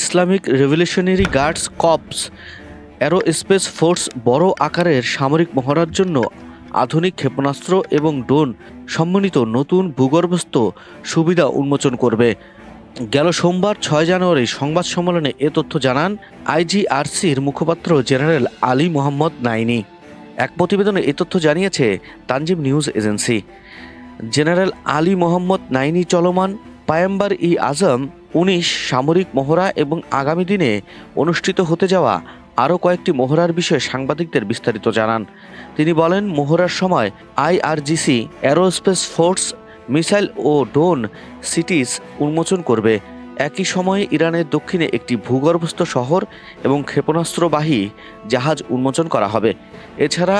Islamic revolutionary guards corps aerospace force বড় আকারের সামরিক মহড়ার জন্য আধুনিক ক্ষেপণাস্ত্র এবং ড্রোন সমন্বিত নতুন ভূগর্ভস্থ সুবিধা উন্মোচন করবে। গেল সোমবার ৬ জানুয়ারি সংবাদ সম্মেলনে এ তথ্য জানান আইজিআরসির মুখপাত্র জেনারেল আলী মোহাম্মদ নাইনি। এক প্রতিবেদনে এ তথ্য জানিয়েছে Tasnim news agency. General Ali Mohammad Naini চলমান পায়ম্বার-ই-আজম ১৯ সামরিক মহড়া এবং আগামী দিনে অনুষ্ঠিত হতে যাওয়া আরও কয়েকটি মহড়ার বিষয়ে সাংবাদিকদের বিস্তারিত জানান। তিনি বলেন, মহড়ার সময় আইআরজিসি অ্যারোস্পেস ফোর্স মিসাইল ও ড্রোন সিটিস উন্মোচন করবে। একই সময়ে ইরানের দক্ষিণে একটি ভূগর্ভস্থ শহর এবং ক্ষেপণাস্ত্রবাহী জাহাজ উন্মোচন করা হবে। এছাড়া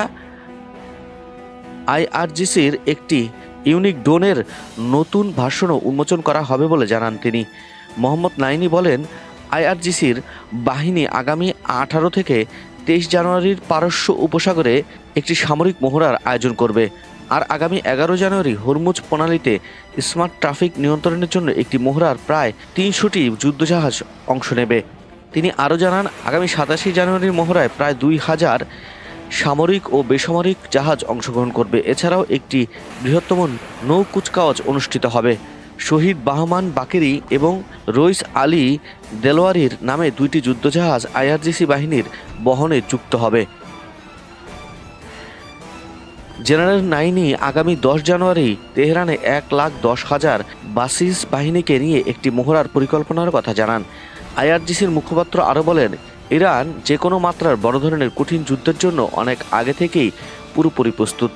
আইআরজিসির একটি ইউনিক ড্রোনের নতুন ভার্সনও উন্মোচন করা হবে বলে জানান তিনি। মোহাম্মদ নাইনি বলেন, আইআরজিসির বাহিনী আগামী ১৮ থেকে ২৩ জানুয়ারির পারস্য উপসাগরে একটি সামরিক মহড়ার আয়োজন করবে। আর আগামী ১১ জানুয়ারি হরমুজ প্রণালীতে স্মার্ট ট্রাফিক নিয়ন্ত্রণের জন্য একটি মহড়ার প্রায় ৩০০টি যুদ্ধজাহাজ অংশ নেবে। তিনি আরও জানান, আগামী ২৭ জানুয়ারির মহড়ায় প্রায় ২,০০০ সামরিক ও বেসামরিক জাহাজ অংশগ্রহণ করবে। এছাড়াও একটি বৃহত্তম নৌ কুচকাওয়াজ অনুষ্ঠিত হবে। শহীদ বাহমান বাকেরি এবং রইস আলী দেলোয়ারির নামে ২টি যুদ্ধজাহাজ আইআরজিসি বাহিনীর বহনে যুক্ত হবে। জেনারেল নাইনি আগামী ১০ জানুয়ারি তেহরানে ১,১০,০০০ বাসিস বাহিনীকে নিয়ে একটি মহড়ার পরিকল্পনার কথা জানান। আইআরজিসির মুখপাত্র আরও বলেন, ইরান যে কোনো মাত্রার বড় ধরনের কঠিন যুদ্ধের জন্য অনেক আগে থেকেই পুরোপুরি প্রস্তুত।